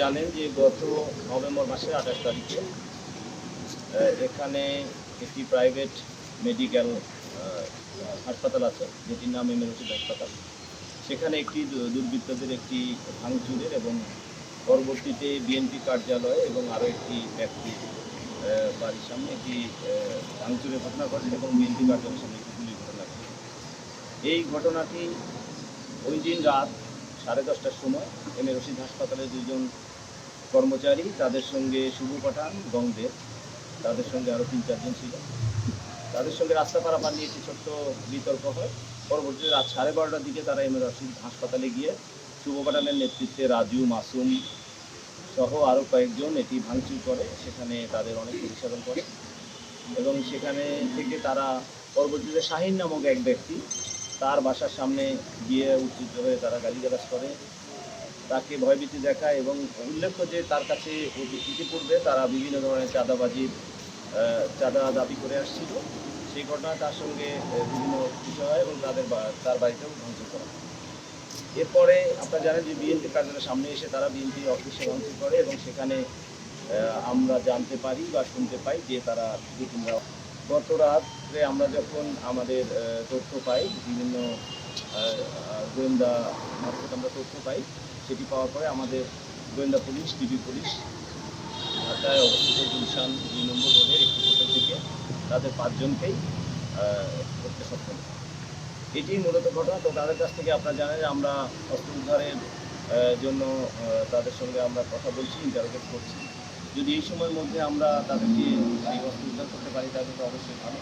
জানেন যে গত নভেম্বর মাসের 28 তারিখে এখানে একটি প্রাইভেট মেডিকেল হাসপাতাল আছে, যেটির নাম এম এ রশিদ হাসপাতাল। সেখানে একটি দুর্বৃত্তদের একটি ভাঙচুরের এবং পরবর্তীতে বিএনপি কার্যালয় এবং আরও একটি ব্যক্তির বাড়ির সামনে একটি ভাঙচুরের ঘটনা ঘটে এবং বিএনপি কার্যালয়ের সামনে একটি গুলির ঘটনা ঘটে। এই ঘটনাটি ওই দিন রাত 10:30টার সময় এম এ রশিদ হাসপাতালের দুজন কর্মচারী, তাদের সঙ্গে শুভ পাঠান গংদেব, তাদের সঙ্গে আরও 3-4 জন ছিল, তাদের সঙ্গে রাস্তা পারাপার নিয়ে একটি ছোট্ট বিতর্ক হয়। পরবর্তীতে রাত 12:30টার দিকে তারা এম এ রশিদ হাসপাতালে গিয়ে শুভ পাঠানের নেতৃত্বে রাজু, মাসুম সহ আরও কয়েকজন এটি ভাঙচুর করে, সেখানে তাদের অনেক ক্ষতি সাধন করে এবং সেখানে থেকে তারা পরবর্তীতে শাহিন নামক এক ব্যক্তি তার বাসার সামনে গিয়ে উত্তেজিত হয়ে তারা গালিগালাজ করে, তাকে ভয়ভীতি দেখায় এবং উল্লেখ্য যে তার কাছে ইতিপূর্বে তারা বিভিন্ন ধরনের চাঁদা দাবি করে আসছিল। সেই ঘটনা তার সঙ্গে বিভিন্ন বিষয় হয় এবং তার বাড়িতেও ভাঙচুর করা হয়। এরপরে আপনারা জানেন যে বিএনপি কার্যালয়ের সামনে এসে তারা বিএনপি অফিসে ভাঙচুর করে এবং সেখানে আমরা জানতে পারি বা শুনতে পাই যে তারা গত রাত্রে আমরা যখন আমাদের তথ্য পাই, বিভিন্ন গোয়েন্দা মারফত আমরা তথ্য পাই, সেটি পাওয়ার পরে আমাদের গোয়েন্দা পুলিশ, ডিবি পুলিশ ঢাকায় অবস্থিত গুলশান 2 নম্বর রোডের একটি হোটেল থেকে তাদের 5 জনকেই করতে সক্ষম। এটি মূলত ঘটনা। তো তাদের কাছ থেকে আপনারা জানেন যে আমরা অস্ত্র উদ্ধারের জন্য তাদের সঙ্গে আমরা কথা বলছি, ইন্টারোগেট করছি। যদি এই সময়ের মধ্যে আমরা তাদেরকে এই অস্ত্র উদ্ধার করতে পারি তাহলে তো অবশ্যই ভালো।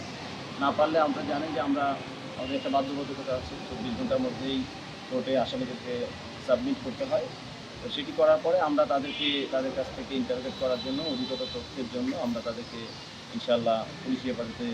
না পারলে আমরা জানি যে আমাদের একটা বাধ্যবাধকতা আছে, 24 ঘন্টার মধ্যেই কোর্টে আসামিদেরকে সাবমিট করতে হয়। তো সেটি করার পরে আমরা তাদের কাছ থেকে ইন্টারোগেট করার জন্য, অধিকতর তথ্যের জন্য আমরা তাদেরকে ইনশাআল্লাহ পুলিশ হেফাজতে